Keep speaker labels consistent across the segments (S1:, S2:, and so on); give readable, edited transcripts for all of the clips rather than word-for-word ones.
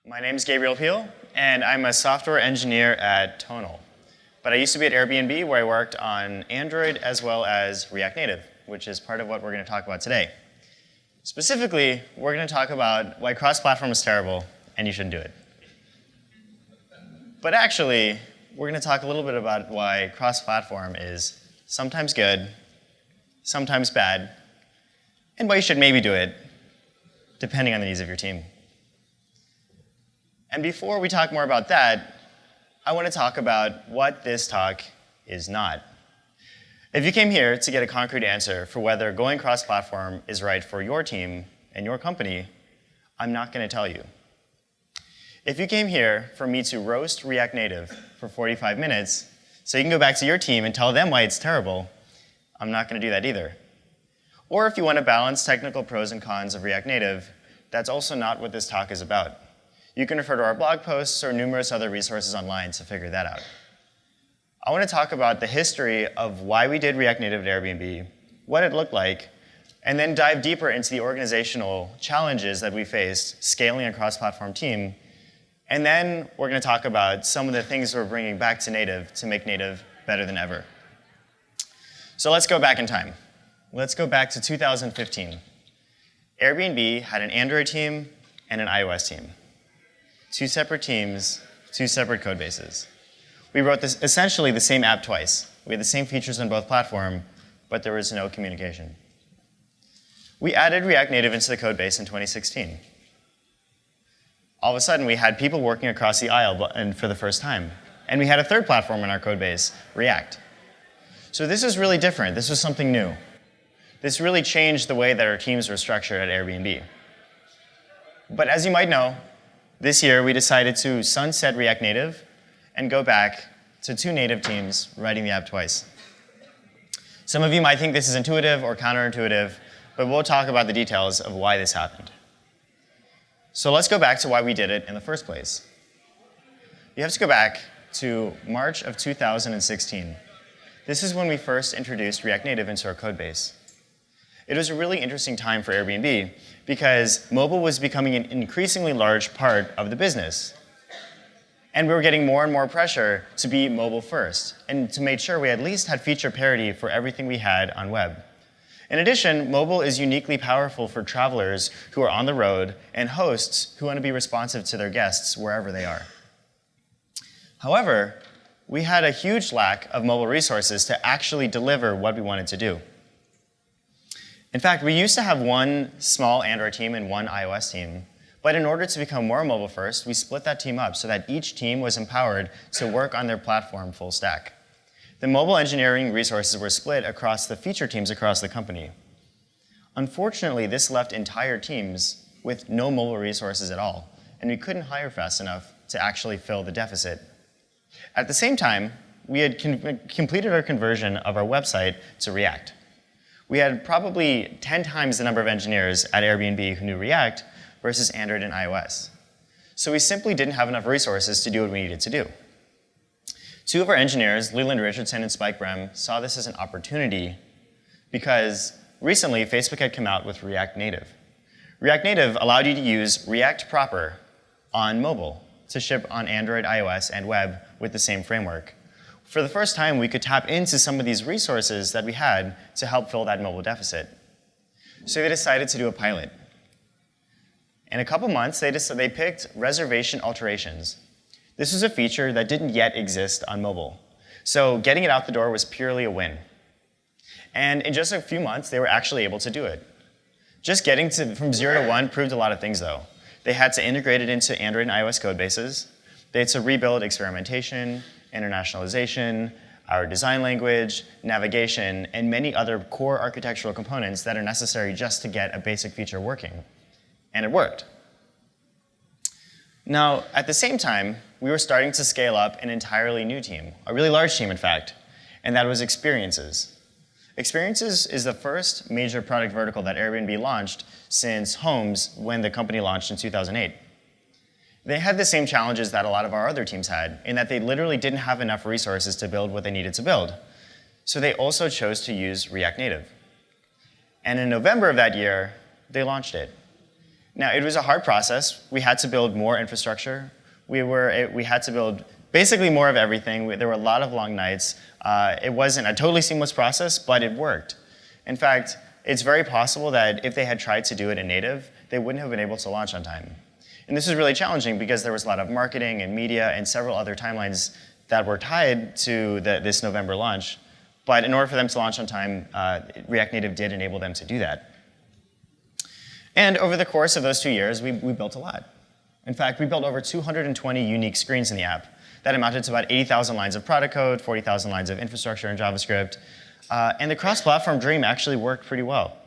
S1: My name is Gabriel Peal, and I'm a software engineer at Tonal. But I used to be at Airbnb, where I worked on Android as well as React Native, which is part of what we're going to talk about today. Specifically, we're going to talk about why cross-platform is terrible and you shouldn't do it. But actually, we're going to talk a little bit about why cross-platform is sometimes good, sometimes bad, and why you should maybe do it, depending on the needs of your team. And before we talk more about that, I want to talk about what this talk is not. If you came here to get a concrete answer for whether going cross-platform is right for your team and your company, I'm not going to tell you. If you came here for me to roast React Native for 45 minutes so you can go back to your team and tell them why it's terrible, I'm not going to do that either. Or if you want to balance technical pros and cons of React Native, that's also not what this talk is about. You can refer to our blog posts or numerous other resources online to figure that out. I want to talk about the history of why we did React Native at Airbnb, what it looked like, and then dive deeper into the organizational challenges that we faced scaling a cross-platform team. And then we're going to talk about some of the things we're bringing back to Native to make Native better than ever. So let's go back in time. Let's go back to 2015. Airbnb had an Android team and an iOS team. Two separate teams, two separate code bases. We wrote essentially the same app twice. We had the same features on both platforms, but there was no communication. We added React Native into the code base in 2016. All of a sudden, we had people working across the aisle for the first time. And we had a third platform in our code base, React. So this is really different. This was something new. This really changed the way that our teams were structured at Airbnb. But as you might know, this year, we decided to sunset React Native and go back to two native teams writing the app twice. Some of you might think this is intuitive or counterintuitive, but we'll talk about the details of why this happened. So let's go back to why we did it in the first place. You have to go back to March of 2016. This is when we first introduced React Native into our code base. It was a really interesting time for Airbnb because mobile was becoming an increasingly large part of the business. And we were getting more and more pressure to be mobile first and to make sure we at least had feature parity for everything we had on web. In addition, mobile is uniquely powerful for travelers who are on the road and hosts who want to be responsive to their guests wherever they are. However, we had a huge lack of mobile resources to actually deliver what we wanted to do. In fact, we used to have one small Android team and one iOS team. But in order to become more mobile first, we split that team up so that each team was empowered to work on their platform full stack. The mobile engineering resources were split across the feature teams across the company. Unfortunately, this left entire teams with no mobile resources at all, and we couldn't hire fast enough to actually fill the deficit. At the same time, we had completed our conversion of our website to React. We had probably 10 times the number of engineers at Airbnb who knew React versus Android and iOS. So we simply didn't have enough resources to do what we needed to do. Two of our engineers, Leland Richardson and Spike Brem, saw this as an opportunity because recently Facebook had come out with React Native. React Native allowed you to use React proper on mobile to ship on Android, iOS, and web with the same framework. For the first time, we could tap into some of these resources that we had to help fill that mobile deficit. So they decided to do a pilot. In a couple months, they picked reservation alterations. This was a feature that didn't yet exist on mobile. So getting it out the door was purely a win. And in just a few months, they were actually able to do it. Just getting from 0 to 1 proved a lot of things, though. They had to integrate it into Android and iOS code bases. They had to rebuild experimentation, internationalization, our design language, navigation, and many other core architectural components that are necessary just to get a basic feature working. And it worked. Now, at the same time, we were starting to scale up an entirely new team, a really large team, in fact, and that was experiences. Experiences is the first major product vertical that Airbnb launched since Homes when the company launched in 2008. They had the same challenges that a lot of our other teams had, in that they literally didn't have enough resources to build what they needed to build. So they also chose to use React Native. And in November of that year, they launched it. Now, it was a hard process. We had to build more infrastructure. We had to build basically more of everything. There were a lot of long nights. It wasn't a totally seamless process, but it worked. In fact, it's very possible that if they had tried to do it in native, they wouldn't have been able to launch on time. And this was really challenging because there was a lot of marketing and media and several other timelines that were tied to this November launch. But in order for them to launch on time, React Native did enable them to do that. And over the course of those 2 years, we built a lot. In fact, we built over 220 unique screens in the app. That amounted to about 80,000 lines of product code, 40,000 lines of infrastructure in JavaScript. And the cross-platform dream actually worked pretty well.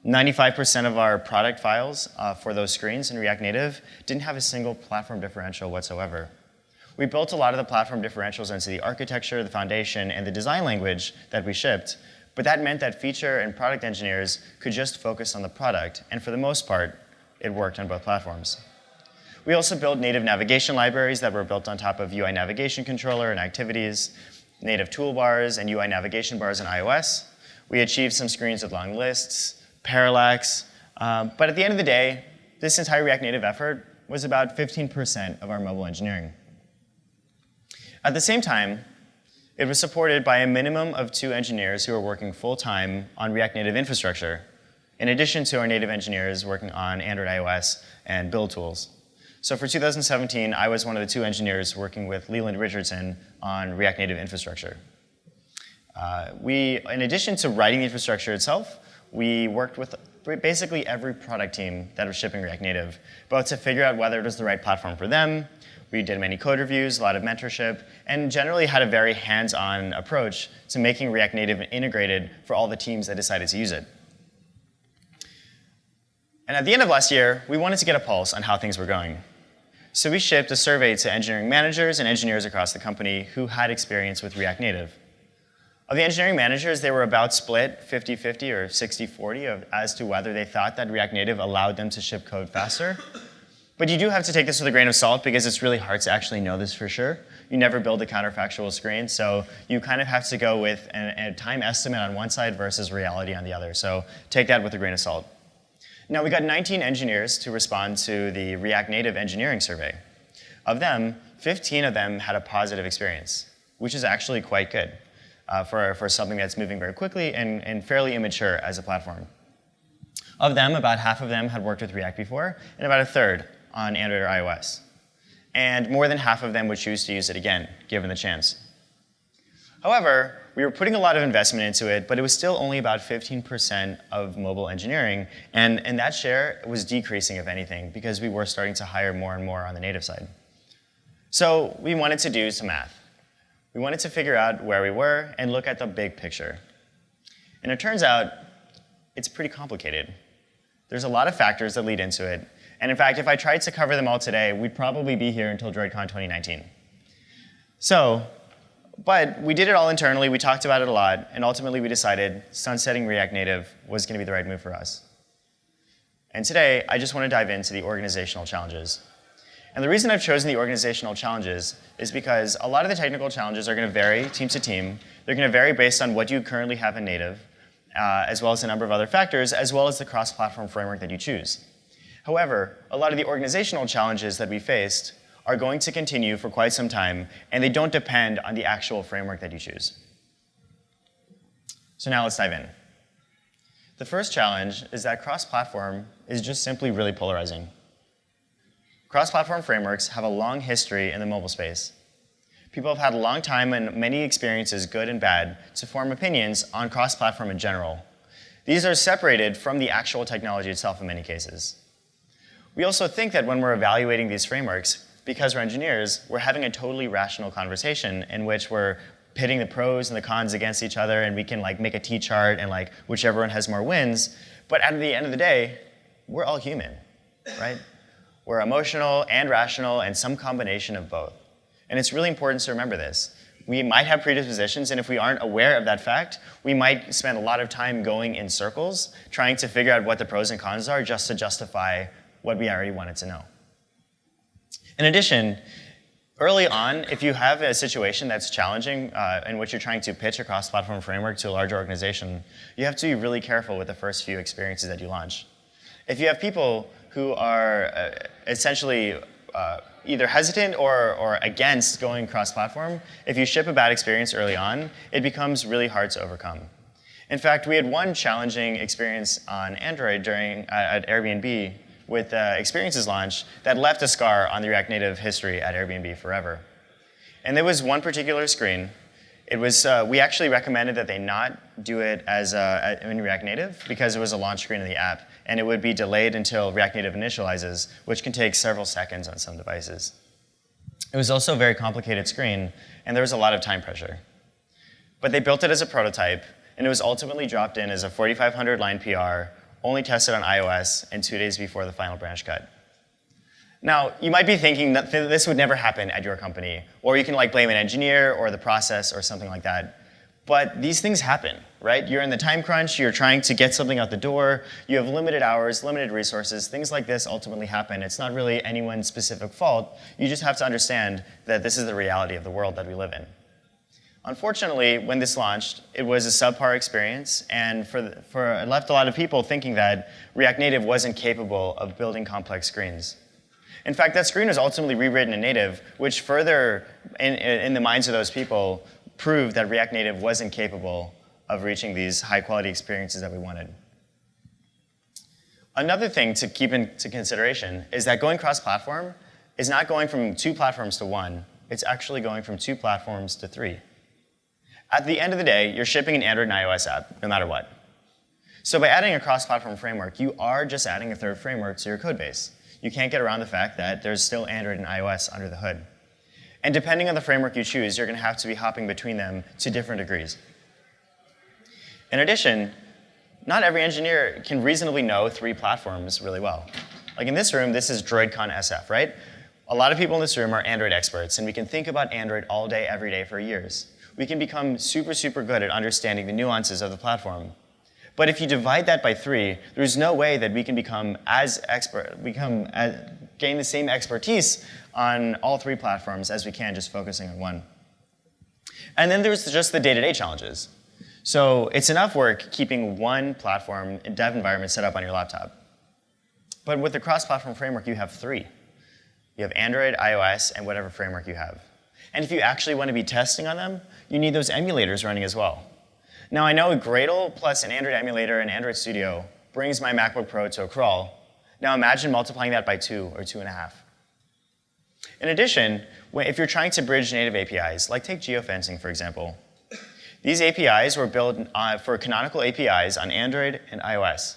S1: 95% of our product files for those screens in React Native didn't have a single platform differential whatsoever. We built a lot of the platform differentials into the architecture, the foundation, and the design language that we shipped, but that meant that feature and product engineers could just focus on the product, and for the most part, it worked on both platforms. We also built native navigation libraries that were built on top of UI navigation controller and activities, native toolbars and UI navigation bars in iOS. We achieved some screens with long lists, parallax, but at the end of the day, this entire React Native effort was about 15% of our mobile engineering. At the same time, it was supported by a minimum of 2 engineers who were working full-time on React Native infrastructure, in addition to our native engineers working on Android, iOS, and build tools. So for 2017, I was one of the 2 engineers working with Leland Richardson on React Native infrastructure. In addition to writing the infrastructure itself, we worked with basically every product team that was shipping React Native, both to figure out whether it was the right platform for them. We did many code reviews, a lot of mentorship, and generally had a very hands-on approach to making React Native integrated for all the teams that decided to use it. And at the end of last year, we wanted to get a pulse on how things were going. So we shipped a survey to engineering managers and engineers across the company who had experience with React Native. Of the engineering managers, they were about split 50-50 or 60-40 as to whether they thought that React Native allowed them to ship code faster. But you do have to take this with a grain of salt because it's really hard to actually know this for sure. You never build a counterfactual screen, so you kind of have to go with a time estimate on one side versus reality on the other. So take that with a grain of salt. Now, we got 19 engineers to respond to the React Native engineering survey. Of them, 15 of them had a positive experience, which is actually quite good for something that's moving very quickly and fairly immature as a platform. Of them, about half of them had worked with React before, and about a third on Android or iOS. And more than half of them would choose to use it again, given the chance. However, we were putting a lot of investment into it, but it was still only about 15% of mobile engineering, and that share was decreasing, if anything, because we were starting to hire more and more on the native side. So we wanted to do some math. We wanted to figure out where we were and look at the big picture. And it turns out it's pretty complicated. There's a lot of factors that lead into it, and in fact, if I tried to cover them all today, we'd probably be here until droidCon 2019. But we did it all internally, we talked about it a lot, and ultimately we decided sunsetting React Native was going to be the right move for us. And today, I just want to dive into the organizational challenges. And the reason I've chosen the organizational challenges is because a lot of the technical challenges are going to vary team to team. They're going to vary based on what you currently have in native, as well as a number of other factors, as well as the cross-platform framework that you choose. However, a lot of the organizational challenges that we faced are going to continue for quite some time, and they don't depend on the actual framework that you choose. So now let's dive in. The first challenge is that cross-platform is just simply really polarizing. Cross-platform frameworks have a long history in the mobile space. People have had a long time and many experiences, good and bad, to form opinions on cross-platform in general. These are separated from the actual technology itself in many cases. We also think that when we're evaluating these frameworks, because we're engineers, we're having a totally rational conversation in which we're pitting the pros and the cons against each other, and we can make a T-chart and whichever one has more wins. But at the end of the day, we're all human, right? We're emotional and rational and some combination of both. And it's really important to remember this. We might have predispositions, and if we aren't aware of that fact, we might spend a lot of time going in circles trying to figure out what the pros and cons are just to justify what we already wanted to know. In addition, early on, if you have a situation that's challenging in which you're trying to pitch a cross-platform framework to a larger organization, you have to be really careful with the first few experiences that you launch. If you have people who are essentially either hesitant or against going cross-platform, if you ship a bad experience early on, it becomes really hard to overcome. In fact, we had one challenging experience on Android at Airbnb with Experiences launch that left a scar on the React Native history at Airbnb forever. And there was one particular screen. It was, we actually recommended that they not do it in React Native because it was a launch screen of the app, and it would be delayed until React Native initializes, which can take several seconds on some devices. It was also a very complicated screen, and there was a lot of time pressure. But they built it as a prototype, and it was ultimately dropped in as a 4,500-line PR, only tested on iOS, and 2 days before the final branch cut. Now, you might be thinking that this would never happen at your company, or you can blame an engineer or the process or something like that. But these things happen, right? You're in the time crunch, you're trying to get something out the door, you have limited hours, limited resources, things like this ultimately happen. It's not really anyone's specific fault. You just have to understand that this is the reality of the world that we live in. Unfortunately, when this launched, it was a subpar experience, and it left a lot of people thinking that React Native wasn't capable of building complex screens. In fact, that screen was ultimately rewritten in native, which further, in the minds of those people, proved that React Native wasn't capable of reaching these high-quality experiences that we wanted. Another thing to keep into consideration is that going cross-platform is not going from 2 platforms to 1. It's actually going from 2 platforms to 3. At the end of the day, you're shipping an Android and iOS app, no matter what. So by adding a cross-platform framework, you are just adding a third framework to your code base. You can't get around the fact that there's still Android and iOS under the hood. And depending on the framework you choose, you're going to have to be hopping between them to different degrees. In addition, not every engineer can reasonably know 3 platforms really well. Like in this room, this is droidCon SF, right? A lot of people in this room are Android experts, and we can think about Android all day, every day for years. We can become super, super good at understanding the nuances of the platform. But if you divide that by 3, there's no way that we can gain the same expertise on all 3 platforms as we can just focusing on one. And then there's just the day-to-day challenges. So it's enough work keeping one platform dev environment set up on your laptop. But with the cross-platform framework, you have 3. You have Android, iOS, and whatever framework you have. And if you actually want to be testing on them, you need those emulators running as well. Now, I know Gradle plus an Android emulator and Android Studio brings my MacBook Pro to a crawl. Now imagine multiplying that by 2 or 2.5. In addition, if you're trying to bridge native APIs, like take geofencing, for example, these APIs were built for canonical APIs on Android and iOS.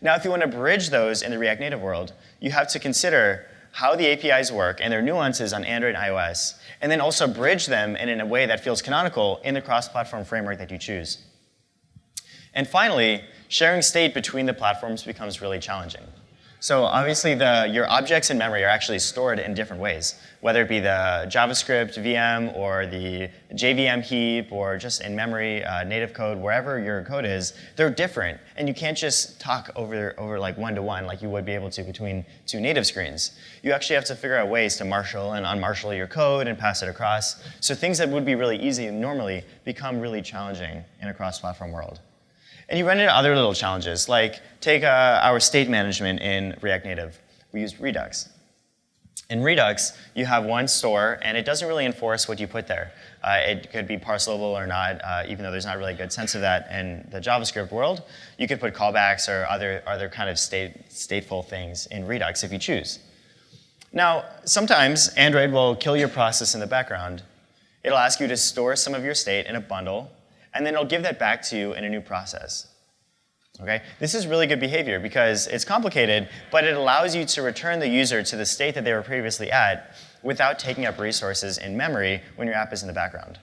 S1: Now, if you want to bridge those in the React Native world, you have to consider how the APIs work and their nuances on Android and iOS, and then also bridge them in a way that feels canonical in the cross-platform framework that you choose. And finally, sharing state between the platforms becomes really challenging. So obviously, your objects in memory are actually stored in different ways, whether it be the JavaScript VM or the JVM heap or just in memory, native code, wherever your code is, they're different. And you can't just talk over like one-to-one like you would be able to between 2 native screens. You actually have to figure out ways to marshal and unmarshal your code and pass it across. So things that would be really easy normally become really challenging in a cross-platform world. And you run into other little challenges, like take our state management in React Native. We used Redux. In Redux, you have one store, and it doesn't really enforce what you put there. It could be parcelable or not, even though there's not really a good sense of that in the JavaScript world. You could put callbacks or other kind of stateful things in Redux if you choose. Now, sometimes Android will kill your process in the background. It'll ask you to store some of your state in a bundle, and then it'll give that back to you in a new process. Okay? This is really good behavior because it's complicated, but it allows you to return the user to the state that they were previously at without taking up resources in memory when your app is in the background.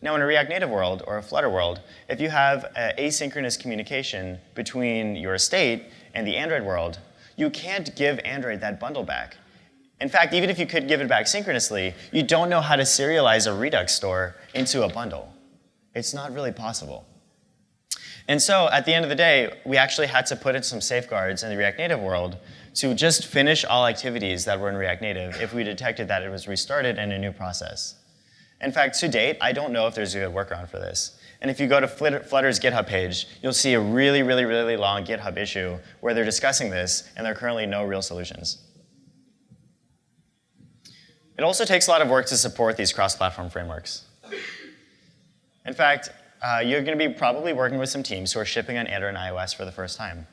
S1: Now, in a React Native world or a Flutter world, if you have asynchronous communication between your state and the Android world, you can't give Android that bundle back. In fact, even if you could give it back synchronously, you don't know how to serialize a Redux store into a bundle. It's not really possible. And so at the end of the day, we actually had to put in some safeguards in the React Native world to just finish all activities that were in React Native if we detected that it was restarted in a new process. In fact, to date, I don't know if there's a good workaround for this. And if you go to Flutter's GitHub page, you'll see a really, really, really long GitHub issue where they're discussing this, and there are currently no real solutions. It also takes a lot of work to support these cross-platform frameworks. In fact, you're going to be probably working with some teams who are shipping on Android and iOS for the first time.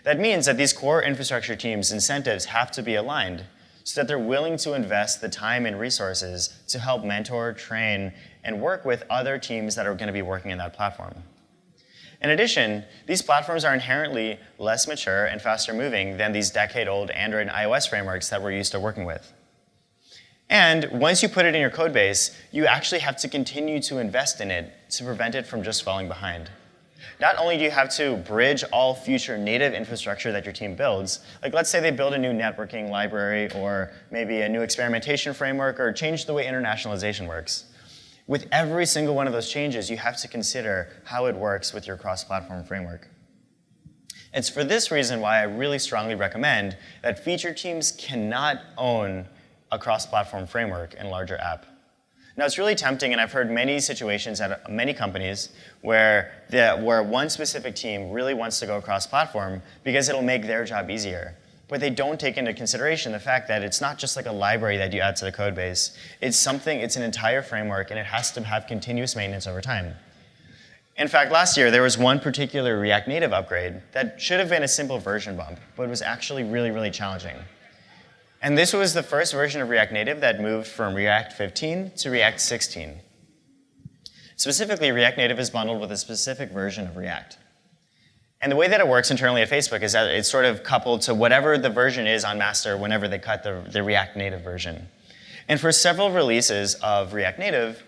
S1: That means that these core infrastructure teams' incentives have to be aligned so that they're willing to invest the time and resources to help mentor, train, and work with other teams that are going to be working in that platform. In addition, these platforms are inherently less mature and faster moving than these decade-old Android and iOS frameworks that we're used to working with. And once you put it in your code base, you actually have to continue to invest in it to prevent it from just falling behind. Not only do you have to bridge all future native infrastructure that your team builds, like let's say they build a new networking library or maybe a new experimentation framework or change the way internationalization works. With every single one of those changes, you have to consider how it works with your cross-platform framework. It's for this reason why I really strongly recommend that feature teams cannot own a cross-platform framework in a larger app. Now, it's really tempting, and I've heard many situations at many companies where one specific team really wants to go cross-platform because it'll make their job easier. But they don't take into consideration the fact that it's not just like a library that you add to the code base. It's an entire framework, and it has to have continuous maintenance over time. In fact, last year, there was one particular React Native upgrade that should have been a simple version bump, but was actually really, really challenging. And this was the first version of React Native that moved from React 15 to React 16. Specifically, React Native is bundled with a specific version of React. And the way that it works internally at Facebook is that it's sort of coupled to whatever the version is on master whenever they cut the React Native version. And for several releases of React Native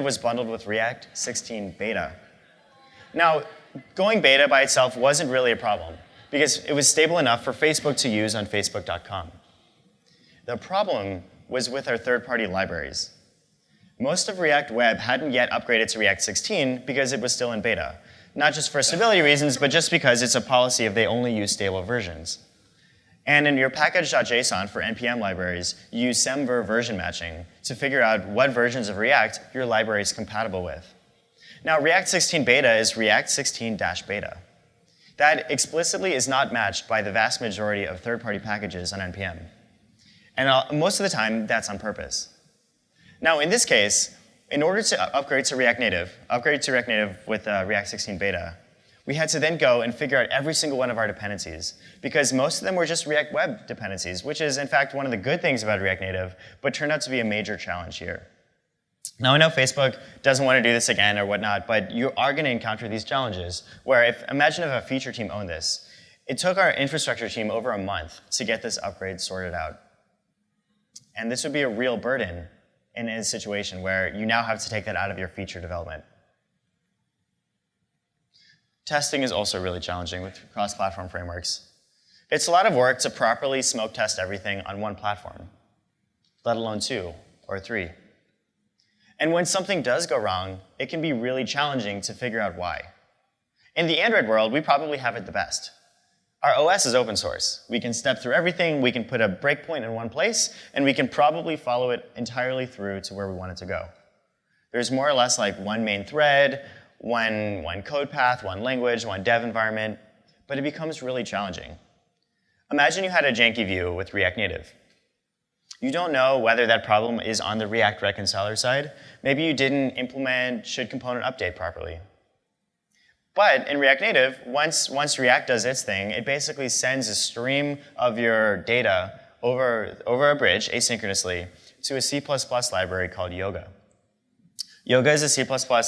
S1: was bundled with React 16 beta. Now, going beta by itself wasn't really a problem because it was stable enough for Facebook to use on facebook.com. The problem was with our third-party libraries. Most of React Web hadn't yet upgraded to React 16 because it was still in beta. Not just for stability reasons, but just because it's a policy of they only use stable versions. And in your package.json for NPM libraries, you use semver version matching to figure out what versions of React your library is compatible with. Now, React 16 beta is React 16-beta. That explicitly is not matched by the vast majority of third-party packages on NPM. And most of the time, that's on purpose. Now, in this case, in order to upgrade to React Native with React 16 beta, we had to then go and figure out every single one of our dependencies, because most of them were just React Web dependencies, which is, in fact, one of the good things about React Native, but turned out to be a major challenge here. Now, I know Facebook doesn't want to do this again or whatnot, but you are going to encounter these challenges, where imagine if a feature team owned this. It took our infrastructure team over a month to get this upgrade sorted out. And this would be a real burden in a situation where you now have to take that out of your feature development. Testing is also really challenging with cross-platform frameworks. It's a lot of work to properly smoke test everything on one platform, let alone 2 or 3. And when something does go wrong, it can be really challenging to figure out why. In the Android world, we probably have it the best. Our OS is open source. We can step through everything, we can put a breakpoint in one place, and we can probably follow it entirely through to where we want it to go. There's more or less like one main thread, one code path, one language, one dev environment, but it becomes really challenging. Imagine you had a janky view with React Native. You don't know whether that problem is on the React reconciler side. Maybe you didn't implement should component update properly. But in React Native, once React does its thing, it basically sends a stream of your data over a bridge asynchronously to a C++ library called Yoga. Yoga is a C++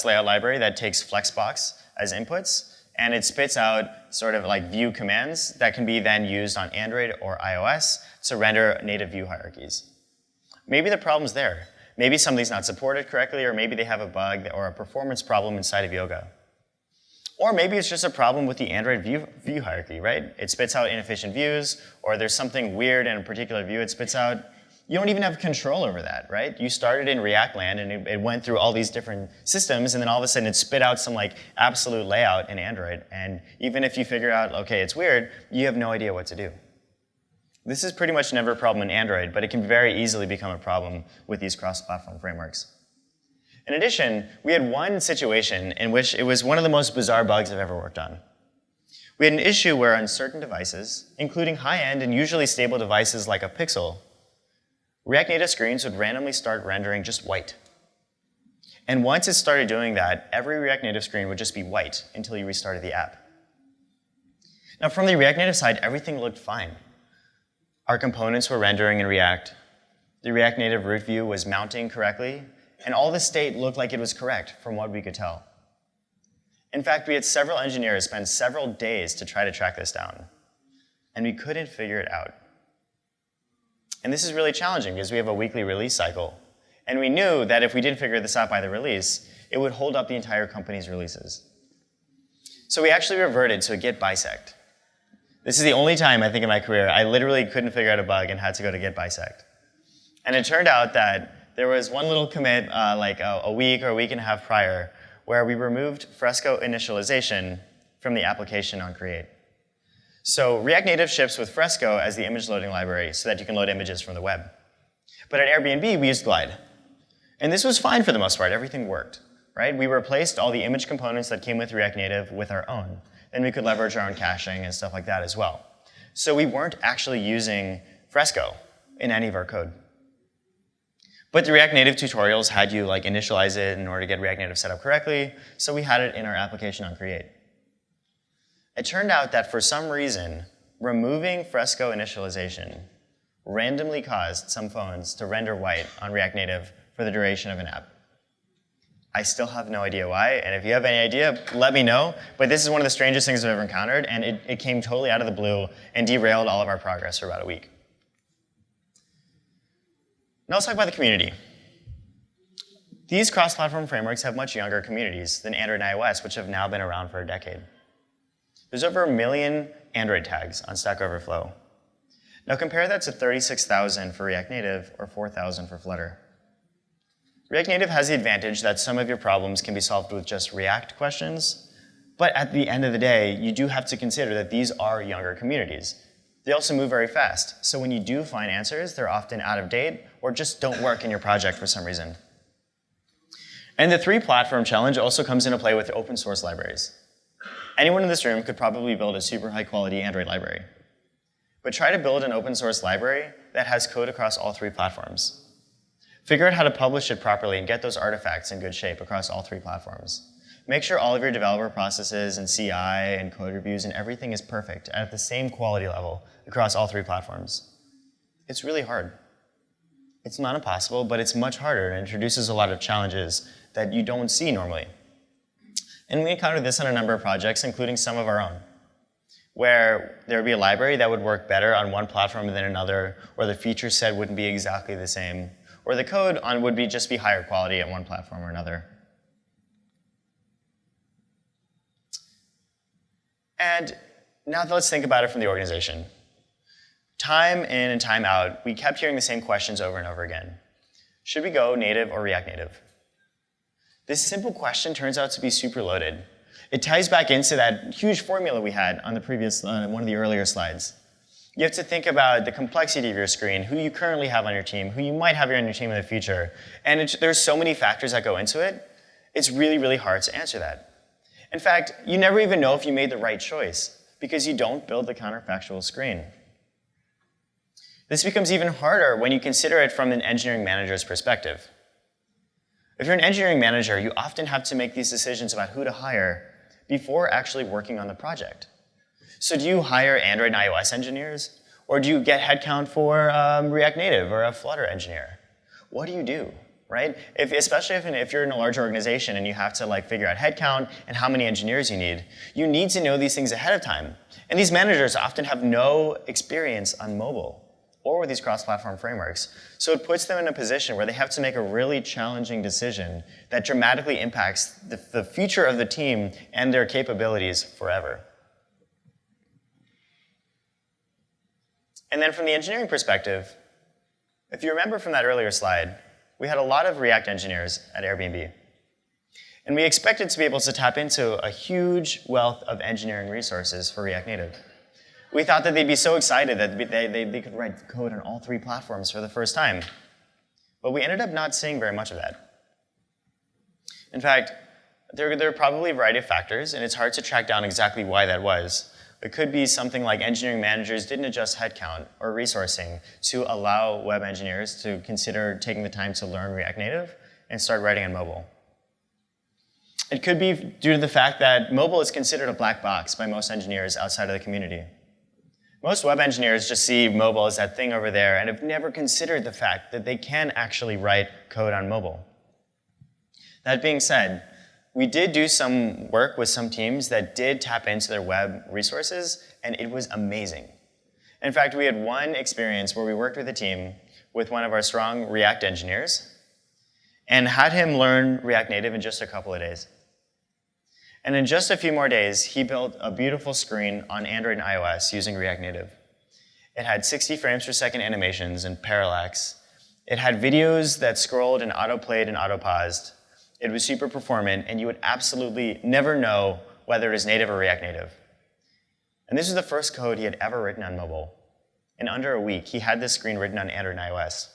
S1: layout library that takes Flexbox as inputs, and it spits out sort of like view commands that can be then used on Android or iOS to render native view hierarchies. Maybe the problem's there. Maybe something's not supported correctly, or maybe they have a bug or a performance problem inside of Yoga. Or maybe it's just a problem with the Android view hierarchy, right? It spits out inefficient views, or there's something weird in a particular view it spits out. You don't even have control over that, right? You started in React land, and it went through all these different systems, and then all of a sudden it spit out some like absolute layout in Android. And even if you figure out, okay, it's weird, you have no idea what to do. This is pretty much never a problem in Android, but it can very easily become a problem with these cross-platform frameworks. In addition, we had one situation in which it was one of the most bizarre bugs I've ever worked on. We had an issue where on certain devices, including high-end and usually stable devices like a Pixel, React Native screens would randomly start rendering just white. And once it started doing that, every React Native screen would just be white until you restarted the app. Now, from the React Native side, everything looked fine. Our components were rendering in React. The React Native root view was mounting correctly, and all the state looked like it was correct from what we could tell. In fact, we had several engineers spend several days to try to track this down, and we couldn't figure it out. And this is really challenging because we have a weekly release cycle, and we knew that if we didn't figure this out by the release, it would hold up the entire company's releases. So we actually reverted to a git bisect. This is the only time, I think, in my career I literally couldn't figure out a bug and had to go to git bisect. And it turned out that there was one little commit like a week or a week and a half prior where we removed Fresco initialization from the application on create. So React Native ships with Fresco as the image loading library so that you can load images from the web. But at Airbnb, we used Glide. And this was fine for the most part. Everything worked, right? We replaced all the image components that came with React Native with our own. And we could leverage our own caching and stuff like that as well. So we weren't actually using Fresco in any of our code. But the React Native tutorials had you like initialize it in order to get React Native set up correctly, so we had it in our application on create. It turned out that for some reason, removing Fresco initialization randomly caused some phones to render white on React Native for the duration of an app. I still have no idea why, and if you have any idea, let me know. But this is one of the strangest things I've ever encountered, and it came totally out of the blue and derailed all of our progress for about a week. Now let's talk about the community. These cross-platform frameworks have much younger communities than Android and iOS, which have now been around for a decade. There's over 1 million Android tags on Stack Overflow. Now compare that to 36,000 for React Native or 4,000 for Flutter. React Native has the advantage that some of your problems can be solved with just React questions, but at the end of the day, you do have to consider that these are younger communities. They also move very fast, so when you do find answers, they're often out of date or just don't work in your project for some reason. And the 3-platform challenge also comes into play with open source libraries. Anyone in this room could probably build a super high quality Android library. But try to build an open source library that has code across all 3 platforms. Figure out how to publish it properly and get those artifacts in good shape across all 3 platforms. Make sure all of your developer processes and CI and code reviews and everything is perfect at the same quality level across all 3 platforms. It's really hard. It's not impossible, but it's much harder and introduces a lot of challenges that you don't see normally. And we encountered this on a number of projects, including some of our own, where there would be a library that would work better on one platform than another, or the feature set wouldn't be exactly the same, or the code would just be higher quality on one platform or another. And now let's think about it from the organization. Time in and time out, we kept hearing the same questions over and over again. Should we go native or React Native? This simple question turns out to be super loaded. It ties back into that huge formula we had on the previous, one of the earlier slides. You have to think about the complexity of your screen, who you currently have on your team, who you might have on your team in the future. And there's so many factors that go into it, it's really, really hard to answer that. In fact, you never even know if you made the right choice because you don't build the counterfactual screen. This becomes even harder when you consider it from an engineering manager's perspective. If you're an engineering manager, you often have to make these decisions about who to hire before actually working on the project. So do you hire Android and iOS engineers? Or do you get headcount for React Native or a Flutter engineer? What do you do, right? Especially if you're in a large organization and you have to figure out headcount and how many engineers you need to know these things ahead of time. And these managers often have no experience on mobile or with these cross-platform frameworks. So it puts them in a position where they have to make a really challenging decision that dramatically impacts the future of the team and their capabilities forever. And then from the engineering perspective, if you remember from that earlier slide, we had a lot of React engineers at Airbnb. And we expected to be able to tap into a huge wealth of engineering resources for React Native. We thought that they'd be so excited that they could write code on all 3 platforms for the first time. But we ended up not seeing very much of that. In fact, there are probably a variety of factors, and it's hard to track down exactly why that was. It could be something like engineering managers didn't adjust headcount or resourcing to allow web engineers to consider taking the time to learn React Native and start writing on mobile. It could be due to the fact that mobile is considered a black box by most engineers outside of the community. Most web engineers just see mobile as that thing over there and have never considered the fact that they can actually write code on mobile. That being said, we did do some work with some teams that did tap into their web resources, and it was amazing. In fact, we had one experience where we worked with a team with one of our strong React engineers and had him learn React Native in just a couple of days. And in just a few more days, he built a beautiful screen on Android and iOS using React Native. It had 60 frames per second animations and parallax. It had videos that scrolled and auto-played and auto-paused. It was super performant, and you would absolutely never know whether it is native or React Native. And this was the first code he had ever written on mobile. In under a week, he had this screen written on Android and iOS.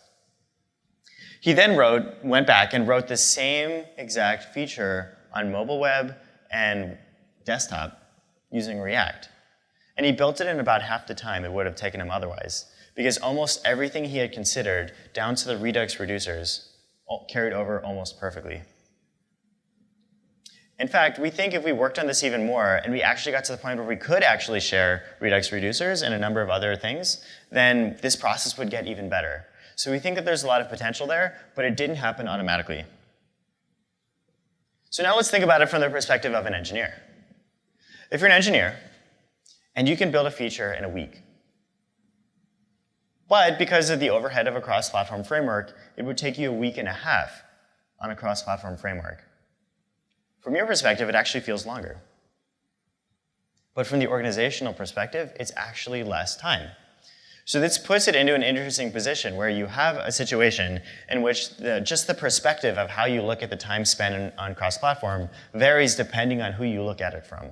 S1: He then went back and wrote the same exact feature on mobile web and desktop using React. And he built it in about half the time it would have taken him otherwise, because almost everything he had considered, down to the Redux reducers, carried over almost perfectly. In fact, we think if we worked on this even more and we actually got to the point where we could actually share Redux reducers and a number of other things, then this process would get even better. So we think that there's a lot of potential there, but it didn't happen automatically. So now let's think about it from the perspective of an engineer. If you're an engineer and you can build a feature in a week, but because of the overhead of a cross-platform framework, it would take you a week and a half on a cross-platform framework. From your perspective, it actually feels longer. But from the organizational perspective, it's actually less time. So this puts it into an interesting position where you have a situation in which just the perspective of how you look at the time spent on cross-platform varies depending on who you look at it from.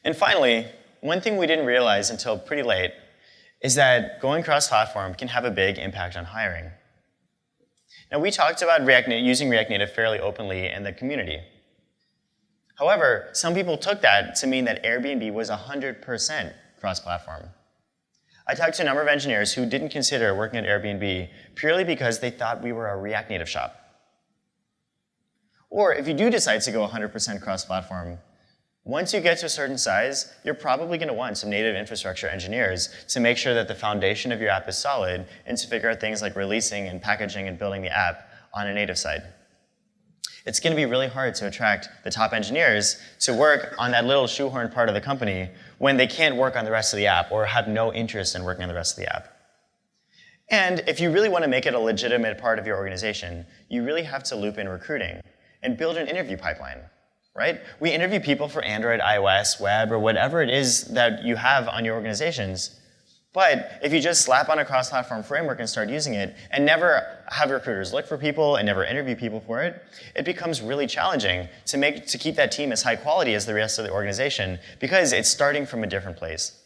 S1: And finally, one thing we didn't realize until pretty late is that going cross-platform can have a big impact on hiring. Now, we talked about using React Native fairly openly in the community. However, some people took that to mean that Airbnb was 100% cross-platform. I talked to a number of engineers who didn't consider working at Airbnb purely because they thought we were a React Native shop. Or if you do decide to go 100% cross-platform, once you get to a certain size, you're probably going to want some native infrastructure engineers to make sure that the foundation of your app is solid and to figure out things like releasing and packaging and building the app on a native side. It's going to be really hard to attract the top engineers to work on that little shoehorn part of the company when they can't work on the rest of the app or have no interest in working on the rest of the app. And if you really want to make it a legitimate part of your organization, you really have to loop in recruiting and build an interview pipeline. Right? We interview people for Android, iOS, web, or whatever it is that you have on your organizations. But if you just slap on a cross-platform framework and start using it and never have recruiters look for people and never interview people for it, it becomes really challenging to keep that team as high quality as the rest of the organization because it's starting from a different place.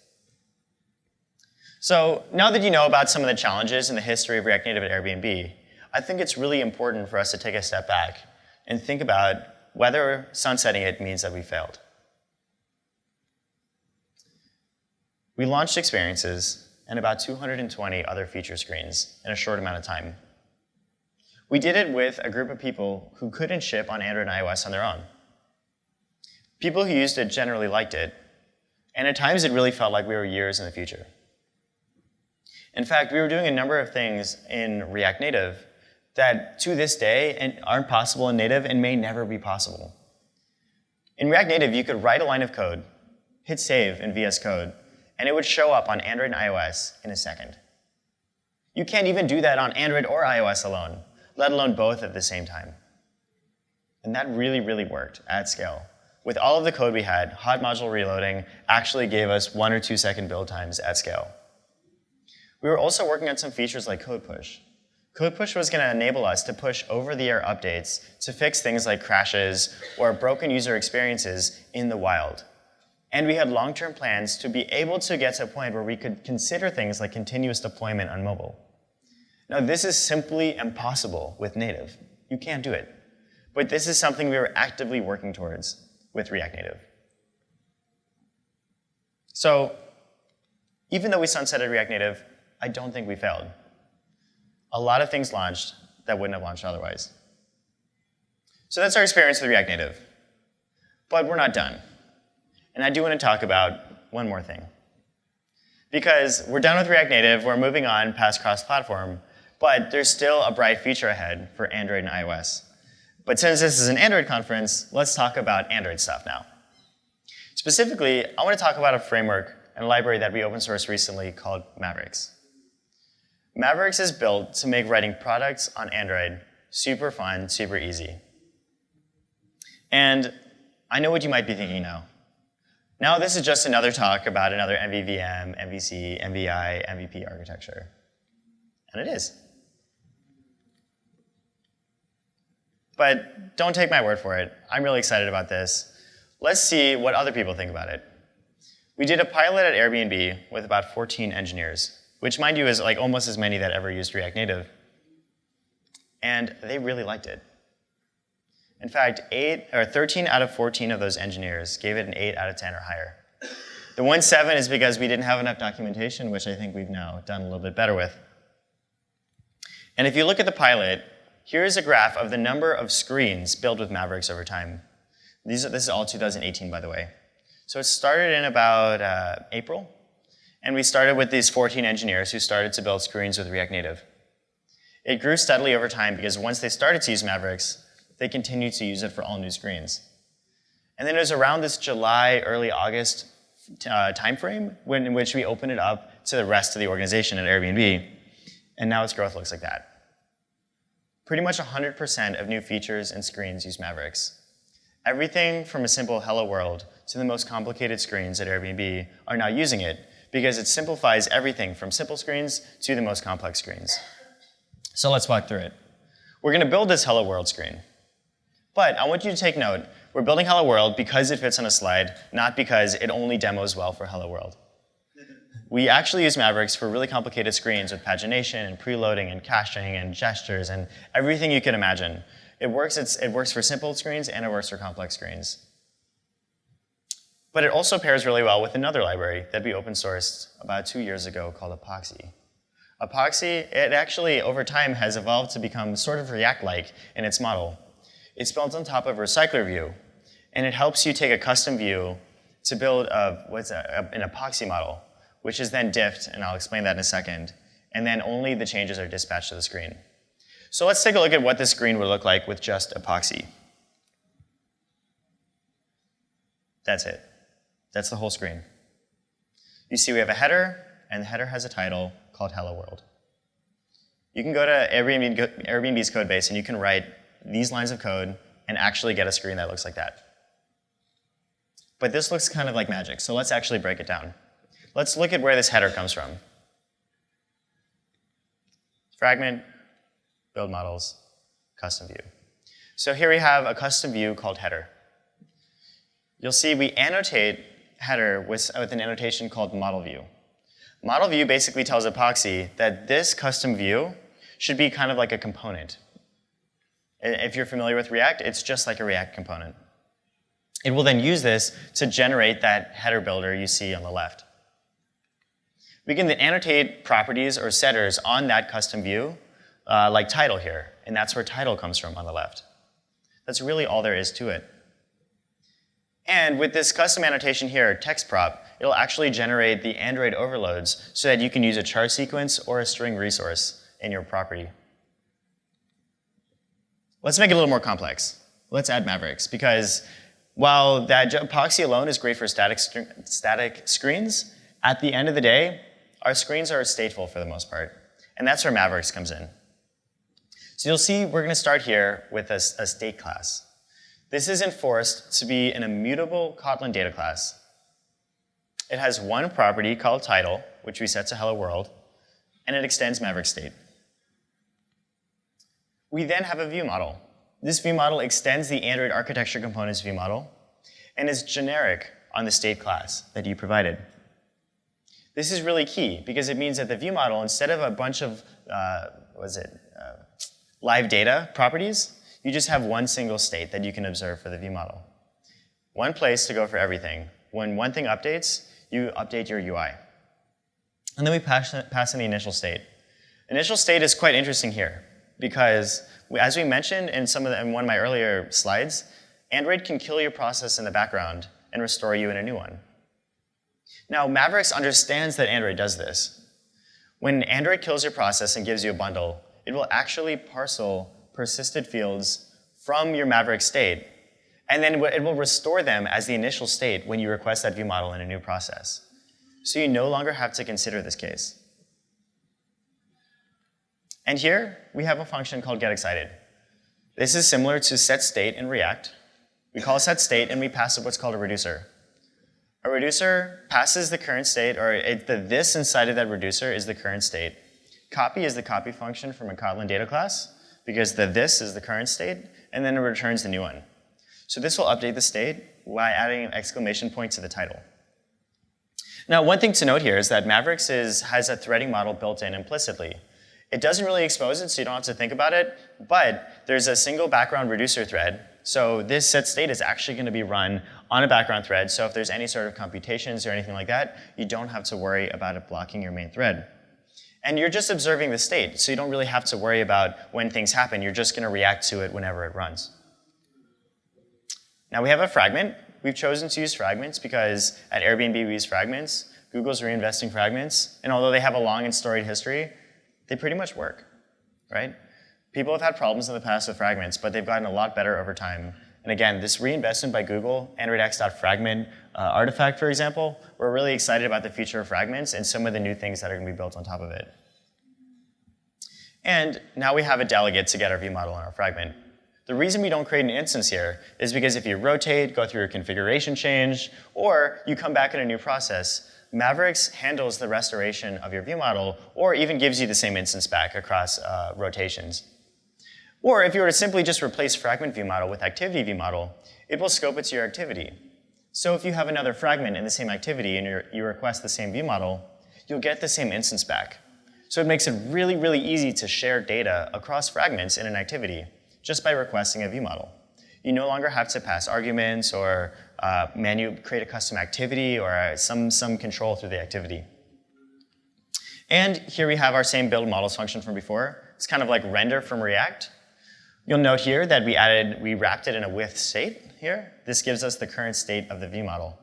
S1: So now that you know about some of the challenges in the history of React Native at Airbnb, I think it's really important for us to take a step back and think about whether sunsetting it means that we failed. We launched experiences and about 220 other feature screens in a short amount of time. We did it with a group of people who couldn't ship on Android and iOS on their own. People who used it generally liked it, and at times it really felt like we were years in the future. In fact, we were doing a number of things in React Native that to this day aren't possible in native and may never be possible. In React Native, you could write a line of code, hit save in VS Code, and it would show up on Android and iOS in a second. You can't even do that on Android or iOS alone, let alone both at the same time. And that really, really worked at scale. With all of the code we had, hot module reloading actually gave us 1 or 2 second build times at scale. We were also working on some features like code push. Code push was going to enable us to push over-the-air updates to fix things like crashes or broken user experiences in the wild. And we had long-term plans to be able to get to a point where we could consider things like continuous deployment on mobile. Now, this is simply impossible with native. You can't do it. But this is something we were actively working towards with React Native. So even though we sunsetted React Native, I don't think we failed. A lot of things launched that wouldn't have launched otherwise. So that's our experience with React Native. But we're not done. And I do want to talk about one more thing. Because we're done with React Native, we're moving on past cross-platform, but there's still a bright future ahead for Android and iOS. But since this is an Android conference, let's talk about Android stuff now. Specifically, I want to talk about a framework and a library that we open sourced recently called Mavericks. Mavericks is built to make writing products on Android super fun, super easy. And I know what you might be thinking now. Now this is just another talk about another MVVM, MVC, MVI, MVP architecture. And it is. But don't take my word for it. I'm really excited about this. Let's see what other people think about it. We did a pilot at Airbnb with about 14 engineers, which mind you is like almost as many that ever used React Native. And they really liked it. In fact, 13 out of 14 of those engineers gave it an 8 out of 10 or higher. The 1.7 is because we didn't have enough documentation, which I think we've now done a little bit better with. And if you look at the pilot, here's a graph of the number of screens built with Mavericks over time. This is all 2018, by the way. So it started in about April. And we started with these 14 engineers who started to build screens with React Native. It grew steadily over time because once they started to use Mavericks, they continued to use it for all new screens. And then it was around this July, early August timeframe in which we opened it up to the rest of the organization at Airbnb. And now its growth looks like that. Pretty much 100% of new features and screens use Mavericks. Everything from a simple hello world to the most complicated screens at Airbnb are now using it because it simplifies everything from simple screens to the most complex screens. So let's walk through it. We're going to build this hello world screen. But I want you to take note, we're building hello world because it fits on a slide, not because it only demos well for hello world. We actually use Mavericks for really complicated screens with pagination and preloading and caching and gestures and everything you can imagine. It works for simple screens and it works for complex screens. But it also pairs really well with another library that we open sourced about 2 years ago called Epoxy. Epoxy, it actually over time has evolved to become sort of React-like in its model. It's built on top of a recycler view, and it helps you take a custom view to build an epoxy model, which is then diffed, and I'll explain that in a second, and then only the changes are dispatched to the screen. So let's take a look at what this screen would look like with just epoxy. That's it. That's the whole screen. You see we have a header, and the header has a title called Hello World. You can go to Airbnb's code base, and you can write these lines of code and actually get a screen that looks like that. But this looks kind of like magic, so let's actually break it down. Let's look at where this header comes from. Fragment, build models, custom view. So here we have a custom view called header. You'll see we annotate header with an annotation called model view. Model view basically tells Epoxy that this custom view should be kind of like a component. If you're familiar with React, it's just like a React component. It will then use this to generate that header builder you see on the left. We can then annotate properties or setters on that custom view, like title here, and that's where title comes from on the left. That's really all there is to it. And with this custom annotation here, text prop, it'll actually generate the Android overloads so that you can use a char sequence or a string resource in your property. Let's make it a little more complex. Let's add Mavericks, because while that epoxy alone is great for static screens, at the end of the day, our screens are stateful for the most part. And that's where Mavericks comes in. So you'll see we're going to start here with a state class. This is enforced to be an immutable Kotlin data class. It has one property called title, which we set to hello world, and it extends Maverick state. We then have a view model. This view model extends the Android architecture components view model and is generic on the state class that you provided. This is really key because it means that the view model, instead of a bunch of live data properties, You just have one single state that you can observe for the view model. One place to go for everything. When one thing updates, you update your UI. And then we pass in the initial state. Initial state is quite interesting here because, as we mentioned in one of my earlier slides, Android can kill your process in the background and restore you in a new one. Now, Mavericks understands that Android does this. When Android kills your process and gives you a bundle, it will actually parcel persisted fields from your Maverick state, and then it will restore them as the initial state when you request that view model in a new process. So you no longer have to consider this case. And here, we have a function called getExcited. This is similar to setState in React. We call setState, and we pass it what's called a reducer. A reducer passes the current state, or the this inside of that reducer is the current state. Copy is the copy function from a Kotlin data class, because the this is the current state, and then it returns the new one. So this will update the state by adding an exclamation point to the title. Now, one thing to note here is that Mavericks has a threading model built in implicitly. It doesn't really expose it, so you don't have to think about it, but there's a single background reducer thread. So this setState is actually going to be run on a background thread, so if there's any sort of computations or anything like that, you don't have to worry about it blocking your main thread. And you're just observing the state, so you don't really have to worry about when things happen. You're just going to react to it whenever it runs. Now we have a fragment. We've chosen to use fragments because at Airbnb we use fragments. Google's reinvesting fragments. And although they have a long and storied history, they pretty much work, right? People have had problems in the past with fragments, but they've gotten a lot better over time. And again, this reinvestment by Google, AndroidX.fragment artifact, for example, we're really excited about the future of fragments and some of the new things that are going to be built on top of it. And now we have a delegate to get our view model in our fragment. The reason we don't create an instance here is because if you rotate, go through a configuration change, or you come back in a new process, Mavericks handles the restoration of your view model, or even gives you the same instance back across rotations. Or if you were to simply just replace fragment view model with activity view model, it will scope it to your activity. So if you have another fragment in the same activity and you request the same view model, you'll get the same instance back. So it makes it really, really easy to share data across fragments in an activity just by requesting a view model. You no longer have to pass arguments or create a custom activity or some control through the activity. And here we have our same build models function from before. It's kind of like render from React. You'll note here that we wrapped it in a with state here. This gives us the current state of the view model.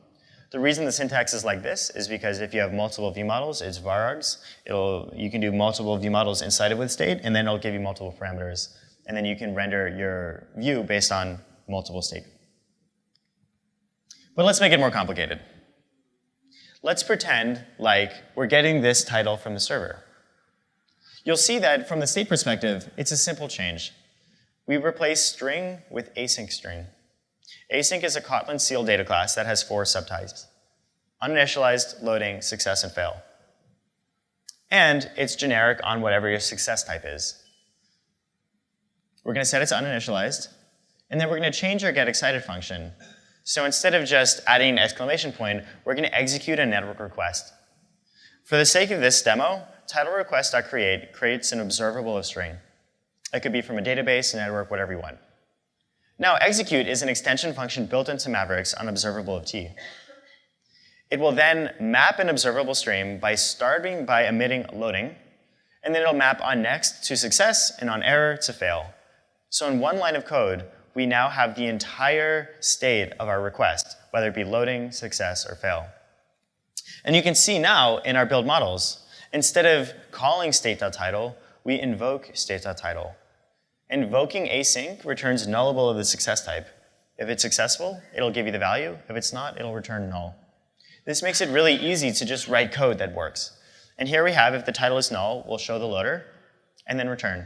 S1: The reason the syntax is like this is because if you have multiple view models, it's varargs. You can do multiple view models inside of with state, and then it'll give you multiple parameters. And then you can render your view based on multiple state. But let's make it more complicated. Let's pretend like we're getting this title from the server. You'll see that from the state perspective, it's a simple change. We replace string with async string. Async is a Kotlin sealed data class that has 4 subtypes: uninitialized, loading, success, and fail. And it's generic on whatever your success type is. We're going to set it to uninitialized, and then we're going to change our getExcited function. So instead of just adding an exclamation point, we're going to execute a network request. For the sake of this demo, title request.create creates an observable of string. It could be from a database, a network, whatever you want. Now, execute is an extension function built into Mavericks on observable of t. It will then map an observable stream by starting by emitting loading, and then it'll map on next to success and on error to fail. So in one line of code, we now have the entire state of our request, whether it be loading, success, or fail. And you can see now in our build models, instead of calling state.title, we invoke state.title. Invoking async returns nullable of the success type. If it's successful, it'll give you the value. If it's not, it'll return null. This makes it really easy to just write code that works. And here we have, if the title is null, we'll show the loader, and then return.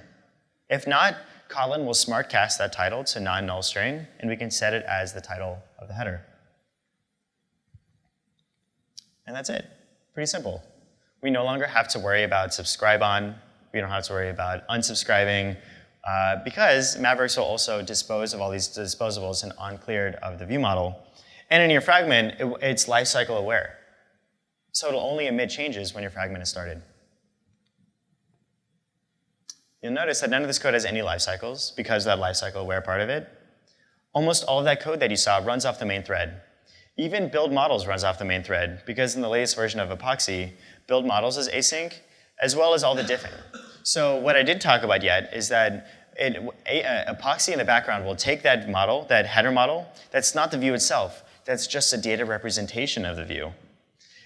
S1: If not, Kotlin will smart cast that title to non-null string, and we can set it as the title of the header. And that's it. Pretty simple. We no longer have to worry about subscribe on. We don't have to worry about unsubscribing, because Mavericks will also dispose of all these disposables and uncleared of the view model. And in your fragment, it's lifecycle aware. So it'll only emit changes when your fragment is started. You'll notice that none of this code has any life cycles because of that lifecycle aware part of it. Almost all of that code that you saw runs off the main thread. Even build models runs off the main thread because in the latest version of Epoxy, build models is async, as well as all the diffing. So what I didn't talk about yet is that Epoxy in the background will take that model, that header model, that's not the view itself, that's just a data representation of the view.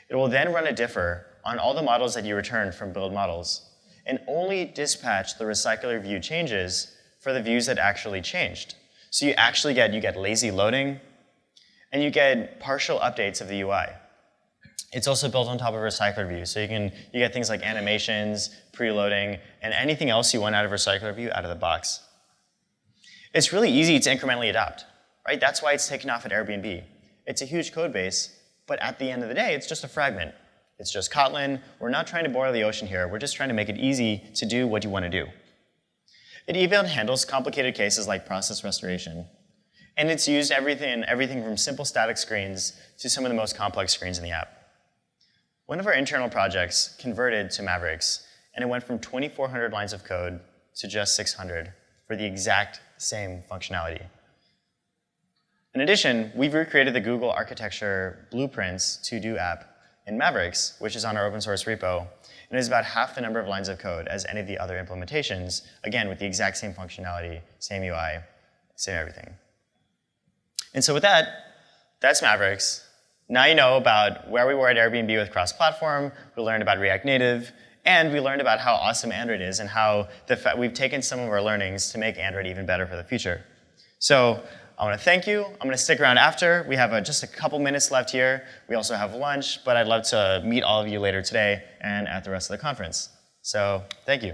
S1: It will then run a differ on all the models that you return from build models, and only dispatch the recycler view changes for the views that actually changed. So you actually get lazy loading, and you get partial updates of the UI. It's also built on top of recycler view, so you get things like animations, preloading, and anything else you want out of recycler view out of the box. It's really easy to incrementally adopt, right? That's why it's taken off at Airbnb. It's a huge code base, but at the end of the day, it's just a fragment. It's just Kotlin. We're not trying to boil the ocean here. We're just trying to make it easy to do what you want to do. It even handles complicated cases like process restoration. And it's used everything from simple static screens to some of the most complex screens in the app. One of our internal projects converted to Mavericks, and it went from 2,400 lines of code to just 600 for the exact same functionality. In addition, we've recreated the Google architecture blueprints to-do app in Mavericks, which is on our open source repo, and is about half the number of lines of code as any of the other implementations, again, with the exact same functionality, same UI, same everything. And so with that, that's Mavericks. Now you know about where we were at Airbnb with cross-platform, we learned about React Native, and we learned about how awesome Android is and how we've taken some of our learnings to make Android even better for the future. So I want to thank you. I'm going to stick around after. We have just a couple minutes left here. We also have lunch, but I'd love to meet all of you later today and at the rest of the conference. So thank you.